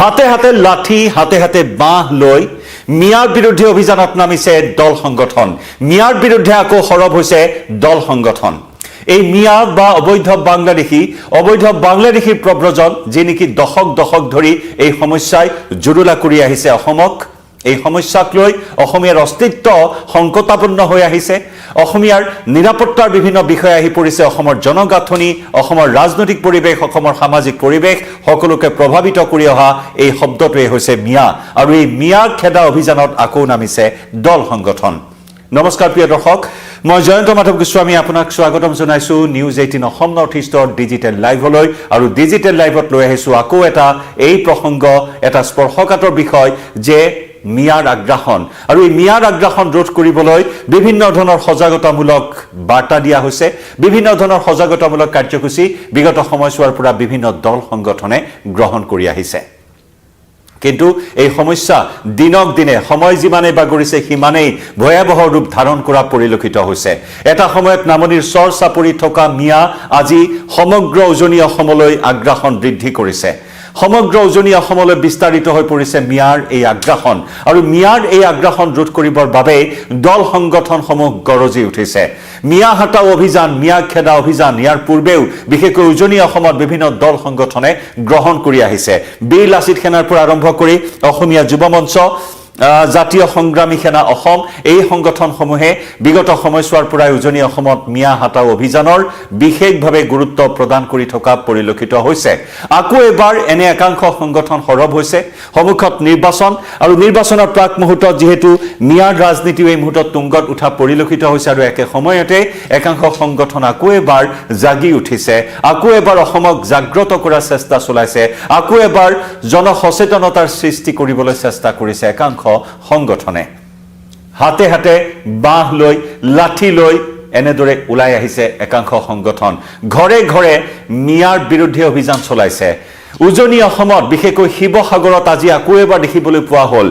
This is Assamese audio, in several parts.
হাতে হাতে লাঠি হাতে হাতে বাঁহ লৈ মিয়াৰ বিৰুদ্ধে অভিযানত নামিছে দল সংগঠন। মিয়াৰ বিৰুদ্ধে আকৌ সৰব হৈছে দল সংগঠন। এই মিয়া বা অবৈধ বাংলাদেশীৰ প্ৰব্ৰজন যি নেকি দশক ধৰি এই সমস্যাই জুৰুলা কৰি আহিছে অসমক। এই সমস্যাক লৈ অসমীয়াৰ অস্তিত্ব সংকটাপন্ন হৈ আহিছে। অসমীয়াৰ নিৰাপত্তাৰ বিভিন্ন বিষয় আহি পৰিছে। অসমৰ জনগাঁথনি, অসমৰ ৰাজনৈতিক পৰিৱেশ, অসমৰ সামাজিক পৰিৱেশ সকলোকে প্ৰভাৱিত কৰি অহা এই শব্দটোৱে হৈছে মিয়া। আৰু এই মিয়াৰ খেদা অভিযানত আকৌ নামিছে দল সংগঠন। নমস্কাৰ প্ৰিয় দৰ্শক, মই জয়ন্ত মাধৱ গোস্বামী আপোনাক স্বাগতম জনাইছো নিউজ 18 অসম নৰ্থ ইষ্টৰ ডিজিটেল লাইভলৈ। আৰু ডিজিটেল লাইভত লৈ আহিছো আকৌ এই প্ৰসংগ, এটা স্পৰ্শকাতৰ বিষয় যে মিয়াৰ আগ্ৰাসন। আৰু এই মিয়াৰ আগ্ৰাসন ৰোধ কৰিবলৈ বিভিন্ন ধৰণৰ সজাগতামূলক বাৰ্তা দিয়া হৈছে, বিভিন্ন ধৰণৰ সজাগতামূলক কাৰ্যসূচী বিগত সময়ছোৱাৰ পৰা বিভিন্ন দল সংগঠনে গ্ৰহণ কৰি আহিছে। কিন্তু এই সমস্যা দিনক দিনে সময় যিমানে বাগৰিছে সিমানেই ভয়াৱহ ৰূপ ধাৰণ কৰা পৰিলক্ষিত হৈছে। এটা সময়ত নামনিৰ চৰ চাপৰি থকা মিয়া আজি সমগ্ৰ উজনি অসমলৈ আগ্ৰাসন বৃদ্ধি কৰিছে। সমগ্ৰ উজনি অসমলৈ বিস্তাৰিত হৈ পৰিছে মিয়াৰ এই আগ্ৰাসন। আৰু মিয়াৰ এই আগ্ৰাসন ৰোধ কৰিবৰ বাবে দল সংগঠনসমূহ গৰজি উঠিছে। মিয়া হটাও অভিযান, মিয়া খেদা অভিযান ইয়াৰ পূৰ্বেও বিশেষকৈ উজনি অসমত বিভিন্ন দল সংগঠনে গ্ৰহণ কৰি আহিছে। বীৰ লাচিত সেনাৰ পৰা আৰম্ভ কৰি অসমীয়া যুৱ মঞ্চ, জাতীয় সংগ্ৰামী সেনা অসম, এই সংগঠনসমূহে বিগত সময়ছোৱাৰ পৰাই উজনি অসমত মিয়া হটাও অভিযানৰ বিশেষভাৱে গুৰুত্ব প্ৰদান কৰি থকা পৰিলক্ষিত হৈছে। আকৌ এবাৰ এনে একাংশ সংগঠন সৰব হৈছে। সন্মুখত নিৰ্বাচন, আৰু নিৰ্বাচনৰ প্ৰাক মুহূৰ্তত যিহেতু মিয়াৰ ৰাজনীতিও এই মুহূৰ্তত তুংগত উঠা পৰিলক্ষিত হৈছে। আৰু একে সময়তে একাংশ সংগঠন আকৌ এবাৰ জাগি উঠিছে, আকৌ এবাৰ অসমক জাগ্ৰত কৰাৰ চেষ্টা চলাইছে, আকৌ এবাৰ জনসচেতনতাৰ সৃষ্টি কৰিবলৈ চেষ্টা কৰিছে একাংশ সংগঠনে। হাতে হাতে বাঁহ লৈ লাঠি লৈ এনেদৰে ওলাই আহিছে একাংশ সংগঠন। ঘৰে ঘৰে মিয়াৰ বিৰুদ্ধে অভিযান চলাইছে। উজনি অসমত বিশেষকৈ শিৱসাগৰত আজি আকৌ এবাৰ দেখিবলৈ পোৱা হ'ল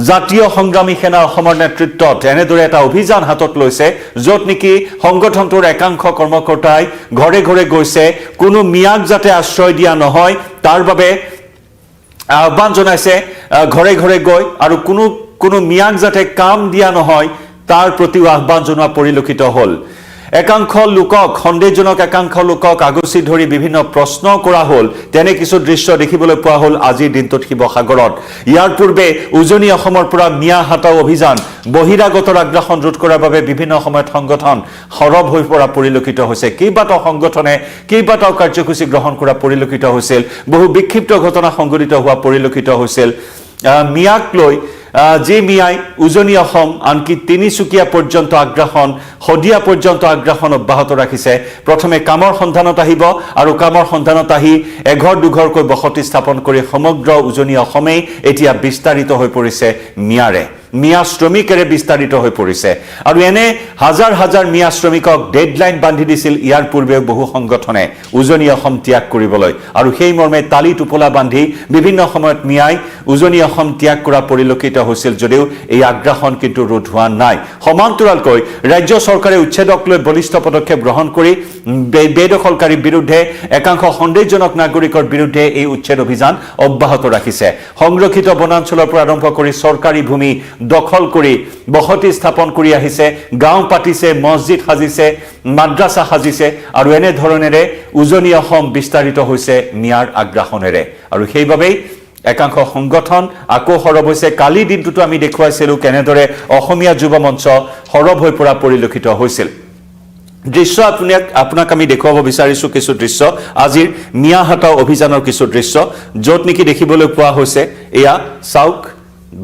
জাতীয় সংগ্ৰামী সেনা অসমৰ নেতৃত্বত এনেদৰে এটা অভিযান হাতত লৈছে, য'ত নেকি সংগঠনটোৰ একাংশ কৰ্মকৰ্তাই ঘৰে ঘৰে গৈছে। কোনো মিয়াক যাতে আশ্ৰয় দিয়া নহয় তাৰ বাবে আহ্বান জনাইছে ঘৰে ঘৰে গৈ, আৰু কোনো মিয়াক যাতে কাম দিয়া নহয় তাৰ প্ৰতিও আহ্বান জনোৱা পৰিলক্ষিত হ'ল। একাংশ লোকক, সন্দেহজনক একাংশ লোকক আগচি ধৰি বিভিন্ন প্ৰশ্ন কৰা হ'ল। তেনে কিছু দৃশ্য দেখিবলৈ পোৱা হ'ল আজিৰ দিনটোত শিৱসাগৰত। ইয়াৰ পূৰ্বে উজনি অসমৰ পৰা মিয়া হটাও অভিযান, বহিৰাগতৰ আগ্ৰাসন ৰোধ কৰাৰ বাবে বিভিন্ন সময়ত সংগঠন সৰব হৈ পৰা পৰিলক্ষিত হৈছে। কেইবাটাও সংগঠনে কেইবাটাও কাৰ্যসূচী গ্ৰহণ কৰা পৰিলক্ষিত হৈছিল। বহু বিক্ষিপ্ত ঘটনা সংঘটিত হোৱা পৰিলক্ষিত হৈছিল মিয়াক লৈ। যি মিয়াই উজনি অসম আনকি তিনিচুকীয়া পৰ্যন্ত আগ্ৰাসন, শদিয়া পৰ্যন্ত আগ্ৰাসন অব্যাহত ৰাখিছে। প্ৰথমে কামৰ সন্ধানত আহিব, আৰু কামৰ সন্ধানত আহি এঘৰ দুঘৰকৈ বসতি স্থাপন কৰি সমগ্ৰ উজনি অসমেই এতিয়া বিস্তাৰিত হৈ পৰিছে মিয়াৰে। মিয়া শ্ৰমিকেৰে বিস্তাৰিত হৈ পৰিছে। আৰু এনে হাজাৰ হাজাৰ মিয়া শ্ৰমিকক ডেডলাইন বান্ধি দিছিল ইয়াৰ পূৰ্বেও বহু সংগঠনে উজনি অসম ত্যাগ কৰিবলৈ। আৰু সেই মৰ্মে তালি টোপোলা বান্ধি বিভিন্ন সময়ত মিয়াই উজনি অসম ত্যাগ কৰা পৰিলক্ষিত হৈছিল যদিও এই আগ্ৰাসন কিন্তু ৰোধ হোৱা নাই। সমান্তৰালকৈ ৰাজ্য চৰকাৰে উচ্ছেদক লৈ বলিষ্ঠ পদক্ষেপ গ্ৰহণ কৰি বেদখলকাৰীৰ বিৰুদ্ধে, একাংশ সন্দেহজনক নাগৰিকৰ বিৰুদ্ধে এই উচ্ছেদ অভিযান অব্যাহত ৰাখিছে। সংৰক্ষিত বনাঞ্চলৰ পৰা আৰম্ভ কৰি চৰকাৰী ভূমি দখল কৰি বসতি স্থাপন কৰি আহিছে, গাঁও পাতিছে, মছজিদ সাজিছে, মাদ্ৰাছা সাজিছে। আৰু এনেধৰণেৰে উজনি অসম বিস্তাৰিত হৈছে মিয়াৰ আগ্ৰাসনেৰে। আৰু সেইবাবেই একাংশ সংগঠন আকৌ সৰব হৈছে। কালি দিনটোতো আমি দেখুৱাইছিলোঁ কেনেদৰে অসমীয়া যুৱ মঞ্চ সৰব হৈ পৰা পৰিলক্ষিত হৈছিল। দৃশ্য আপোনাক আমি দেখুৱাব বিচাৰিছোঁ কিছু দৃশ্য, আজিৰ মিয়া হটাও অভিযানৰ কিছু দৃশ্য, য'ত নেকি দেখিবলৈ পোৱা হৈছে এয়া চাওক,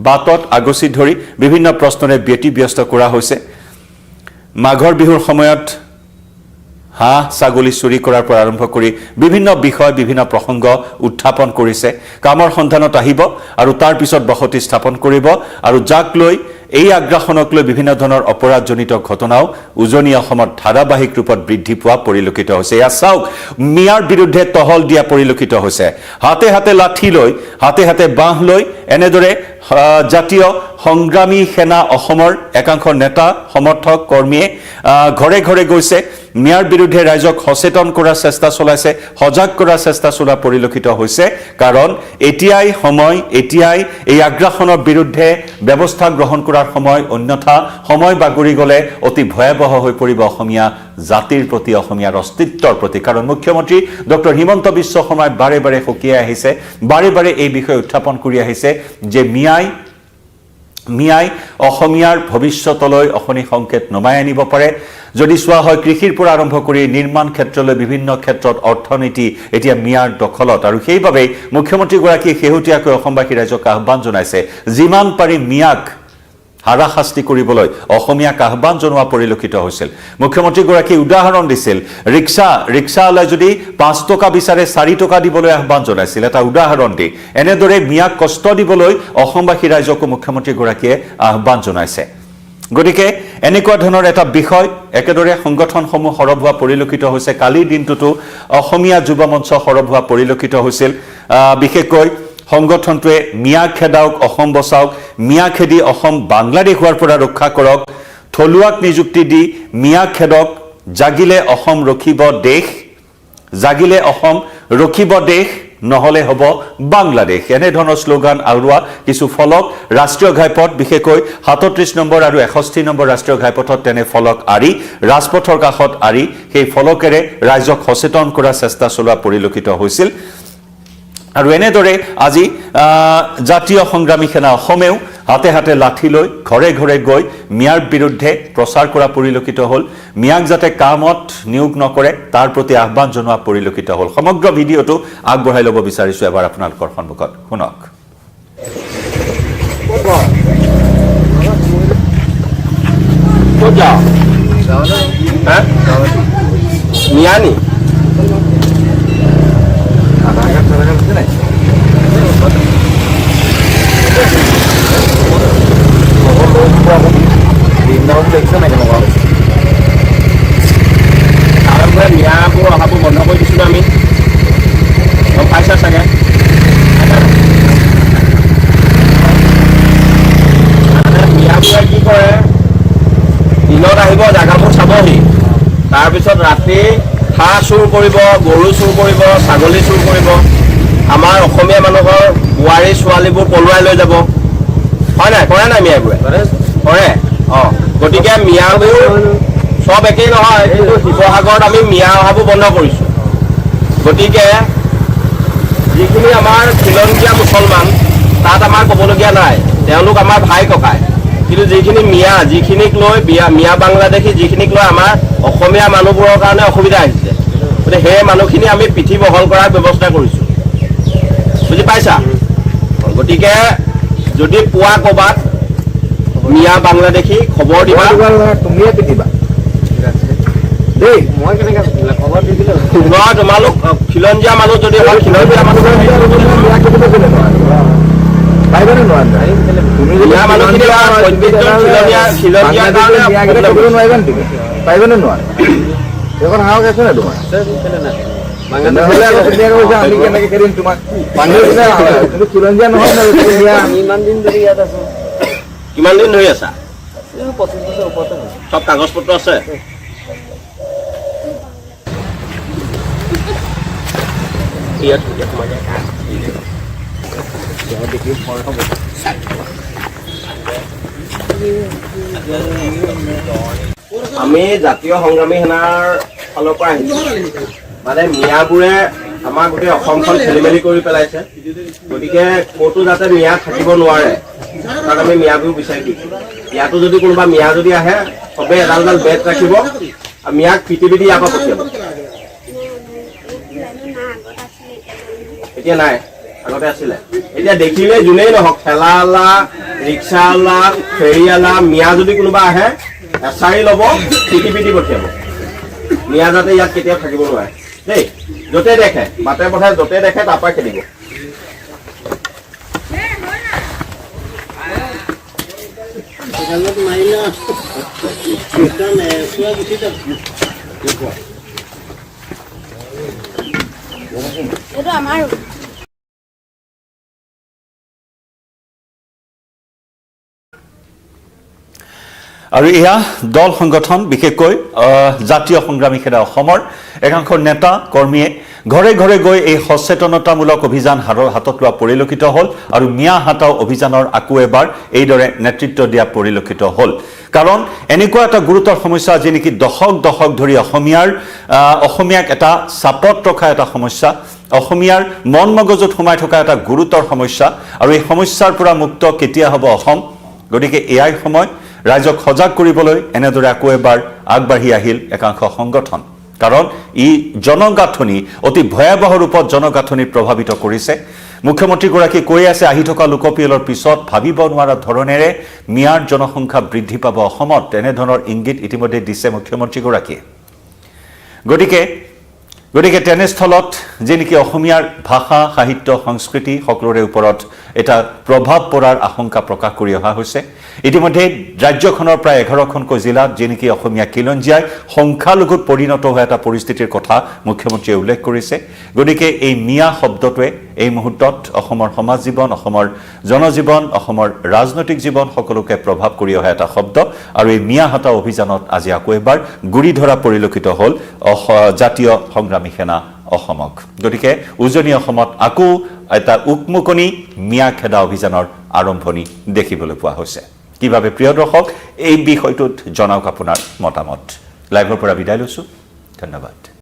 বাটত আগচি ধৰি বিভিন্ন প্ৰশ্নৰে ব্যতিব্যস্ত কৰা হৈছে। মাঘৰ বিহুৰ সময়ত হাঁহ ছাগলী চুৰি কৰাৰ পৰা আৰম্ভ কৰি বিভিন্ন বিষয়, বিভিন্ন প্ৰসংগ উত্থাপন কৰিছে। কামৰ সন্ধানত আহিব আৰু তাৰ পিছত বসতি স্থাপন কৰিব। আৰু যাক লৈ এই আগ্ৰাসনক লৈ বিভিন্ন ধৰণৰ অপৰাধজনিত ঘটনাও উজনি অসমত ধাৰাবাহিক ৰূপত বৃদ্ধি পোৱা পৰিলক্ষিত হৈছে। এয়া চাওক, মিয়াৰ বিৰুদ্ধে টহল দিয়া পৰিলক্ষিত হৈছে। হাতে হাতে লাঠি লৈ, হাতে হাতে বাঁহ লৈ এনেদৰে জাতীয় সংগ্ৰামী সেনা অসমৰ একাংশ নেতা, সমৰ্থক, কৰ্মীয়ে ঘৰে ঘৰে গৈছে। মিয়াৰ বিৰুদ্ধে ৰাইজক সচেতন কৰাৰ চেষ্টা চলাইছে, সজাগ কৰাৰ চেষ্টা চলোৱা পৰিলক্ষিত হৈছে। কাৰণ এতিয়াই এই আগ্ৰাসনৰ বিৰুদ্ধে ব্যৱস্থা গ্ৰহণ কৰাৰ সময়, অন্যথা সময় বাগৰি গ'লে অতি ভয়াৱহ হৈ পৰিব অসমীয়া জাতিৰ প্ৰতি, অসমীয়াৰ অস্তিত্বৰ প্ৰতি। কাৰণ মুখ্যমন্ত্ৰী ডক্টৰ হিমন্ত বিশ্ব শৰ্মাই বাৰে বাৰে সকীয়াই আহিছে, বাৰে বাৰে এই বিষয়ে উত্থাপন কৰি আহিছে যে মিয়াই অসমীয়াৰ ভৱিষ্যতলৈ অশনি সংকেত নমাই আনিব পাৰে। যদি চোৱা হয়, কৃষিৰ পৰা আৰম্ভ কৰি নিৰ্মাণ ক্ষেত্ৰলৈ বিভিন্ন ক্ষেত্ৰত অৰ্থনীতি এতিয়া মিয়াৰ দখলত। আৰু সেইবাবেই মুখ্যমন্ত্ৰীগৰাকীয়ে শেহতীয়াকৈ অসমবাসী ৰাইজক আহ্বান জনাইছে, যিমান পাৰি মিয়াক হাৰাশাস্তি কৰিবলৈ অসমীয়াক আহ্বান জনোৱা পৰিলক্ষিত হৈছিল। মুখ্যমন্ত্ৰীগৰাকীয়ে উদাহৰণ দিছিল, ৰিক্সাৱালাই যদি 5 টকা বিচাৰে 4 টকা দিবলৈ আহ্বান জনাইছিল, এটা উদাহৰণ দি। এনেদৰে মিয়াক কষ্ট দিবলৈ অসমবাসী ৰাইজকো মুখ্যমন্ত্ৰীগৰাকীয়ে আহ্বান জনাইছে। গতিকে এনেকুৱা ধৰণৰ এটা বিষয়, একেদৰে সংগঠনসমূহ সৰব হোৱা পৰিলক্ষিত হৈছে। কালিৰ দিনটোতো অসমীয়া যুৱ মঞ্চ সৰব হোৱা পৰিলক্ষিত হৈছিল। বিশেষকৈ সংগঠনটোৱে মিয়া খেদাওক, অসম বচাওক, মিয়া খেদি অসম বাংলাদেশ হোৱাৰ পৰা ৰক্ষা কৰক, থলুৱাক নিযুক্তি দি মিয়া খেদক, জাগিলে অসম ৰখিব দেশ, নহলে হ'ব বাংলাদেশ, এনেধৰণৰ শ্লোগান আওৰোৱা কিছু ফলক ৰাষ্ট্ৰীয় ঘাইপথ, বিশেষকৈ 37 নম্বৰ আৰু 61 নম্বৰ ৰাষ্ট্ৰীয় ঘাইপথত তেনে ফলক আঁৰি, ৰাজপথৰ কাষত আঁৰি সেই ফলকেৰে ৰাইজক সচেতন কৰাৰ চেষ্টা চলোৱা পৰিলক্ষিত হৈছিল। আৰু এনেদৰে আজি জাতীয় সংগ্ৰামী সেনা অসমেও হাতে হাতে লাঠি লৈ ঘৰে ঘৰে গৈ মিয়াৰ বিৰুদ্ধে প্ৰচাৰ কৰা পৰিলক্ষিত হ'ল। মিয়াক যাতে কামত নিয়োগ নকৰে তাৰ প্ৰতি আহ্বান জনোৱা পৰিলক্ষিত হ'ল। সমগ্ৰ ভিডিঅ'টো আগবঢ়াই ল'ব বিচাৰিছোঁ এবাৰ আপোনালোকৰ সন্মুখত, শুনক। মিয়ানি মিয়াবোৰ অহাবোৰ বন্ধ কৰি দিছিলোঁ আমি, গম পাইছা চাগে। মিয়াবোৰে কি কৰে, দিনত আহিব জেগাবোৰ চাবহি, তাৰপিছত ৰাতি হাঁহ চুৰ কৰিব, গৰু চুৰ কৰিব, ছাগলী চুৰ কৰিব, আমাৰ অসমীয়া মানুহৰ বোৱাৰী ছোৱালীবোৰ পলুৱাই লৈ যাব, হয় নাই? কৰে নাই মিয়াবোৰে? কৰে। অঁ, গতিকে মিয়াবোৰ চব একেই নহয়, কিন্তু শিৱসাগৰত আমি মিয়া অহাবোৰ বন্ধ কৰিছোঁ। গতিকে যিখিনি আমাৰ খিলঞ্জীয়া মুছলমান, তাত আমাৰ ক'বলগীয়া নাই, তেওঁলোক আমাৰ ভাই ককাই। কিন্তু যিখিনি মিয়া, যিখিনিক লৈ মিয়া বাংলাদেশী, যিখিনিক লৈ আমাৰ অসমীয়া মানুহবোৰৰ কাৰণে অসুবিধা আহিছে, গতিকে সেই মানুহখিনি আমি পিঠি বহল কৰাৰ ব্যৱস্থা কৰিছোঁ, বুজি পাইছা? গতিকে যদি পোৱা ক'ৰবাত মিয়া বাংলাদেশী খবৰ দিবা, তুমিয়ে পিটিবা দেই। মই কেনেকৈ খবৰ দি দিলোঁ তোমালোক খিলঞ্জীয়া মানুহ, যদি হয় খিলঞ্জীয়া মানুহ কিমান দিন ধৰি আছা? 25 বছৰ ওপৰতে। চব কাগজ পত্ৰ আছে? আমি জাতীয় সংগ্ৰামী সেনাৰ ফালৰ পৰা আহিছোঁ। মানে মিয়াবোৰে আমাৰ গোটেই অসমখন খেলি মেলি কৰি পেলাইছে, গতিকে ক'তো যাতে মিয়া থাকিব নোৱাৰে তাত আমি মিয়াবোৰ বিচাৰি দিছোঁ। ইয়াতো যদি কোনোবা মিয়া যদি আহে, চবেই এডাল এডাল বেট ৰাখিব আৰু মিয়াক পিটি পিটি ইয়াৰ পৰা পঠিয়াব। এতিয়া নাই, আগতে আছিলে। এতিয়া দেখিলে যোনেই নহওক, ঠেলাৱালা, ৰিক্সাৱালা, ফেৰীৱালা, মিয়া যদি কোনোবা আহে এচাৰি ল'ব, পিটি পিটি পঠিয়াব। মিয়া যাতে ইয়াত কেতিয়াও থাকিব নোৱাৰে দেই। য'তে দেখে, বাটে পথাৰে য'তে দেখে তাৰ পৰা খেদিব। আৰু এয়া দল সংগঠন বিশেষকৈ জাতীয় সংগ্ৰামী সেনা অসমৰ একাংশ নেতা কৰ্মীয়ে ঘৰে ঘৰে গৈ এই সচেতনতামূলক অভিযান হাতত লোৱা পৰিলক্ষিত হ'ল আৰু মিয়া হাটাও অভিযানৰ আকৌ এবাৰ এইদৰে নেতৃত্ব দিয়া পৰিলক্ষিত হ'ল কাৰণ এনেকুৱা এটা গুৰুতৰ সমস্যা যি নেকি দশক ধৰি অসমীয়াক এটা চাপত ৰখা এটা সমস্যা অসমীয়াৰ মন মগজুত সোমাই থকা এটা গুৰুতৰ সমস্যা আৰু এই সমস্যাৰ পৰা মুক্ত কেতিয়া হ'ব অসম গতিকে এয়াই সময় ৰাইজক সজাগ কৰিবলৈ এনেদৰে আকৌ এবাৰ আগবাঢ়ি আহিল একাংশ সংগঠন কাৰণ ই জনগাঁথনি অতি ভয়াবহ ৰূপত জনগাঁথনি প্ৰভাৱিত কৰিছে মুখ্যমন্ত্ৰীগৰাকী কৈ আছে আহি থকা লোকপিয়লৰ পিছত ভাবিব নোৱাৰা ধৰণেৰে মিয়াৰ জনসংখ্যা বৃদ্ধি পাব অসমত এনেধৰণৰ ইংগিত ইতিমধ্যে দিছে মুখ্যমন্ত্ৰীগৰাকীয়ে গতিকে তেনেস্থলত যে নেকি অসমীয়াৰ ভাষা সাহিত্য সংস্কৃতি সকলোৰে ওপৰত এটা প্ৰভাৱ পৰাৰ আশংকা প্ৰকাশ কৰি অহা হৈছে ইতিমধ্যে ৰাজ্যখনৰ প্ৰায় 11খনকৈ জিলাত যে নেকি অসমীয়া খিলঞ্জীয়াই সংখ্যালঘুত পৰিণত হোৱা এটা পৰিস্থিতিৰ কথা মুখ্যমন্ত্ৰীয়ে উল্লেখ কৰিছে গতিকে এই মিয়া শব্দটোৱে এই মুহূৰ্তত অসমৰ সমাজ জীৱন অসমৰ জনজীৱন অসমৰ ৰাজনৈতিক জীৱন সকলোকে প্ৰভাৱ কৰি অহা এটা শব্দ আৰু এই মিয়া হাটা অভিযানত আজি আকৌ এবাৰ গুৰি ধৰা পৰিলক্ষিত হ'ল জাতীয় সংগ্ৰামী সেনা অসমক গতিকে উজনি অসমত আকৌ এটা উকমুকনি মিয়া খেদা অভিযানৰ আৰম্ভণি দেখিবলৈ পোৱা হৈছে কিভাৱে প্ৰিয় দৰ্শক এই বিষয়টোত জনাওক আপোনাৰ মতামত লাইভৰ পৰা বিদায় লৈছো ধন্যবাদ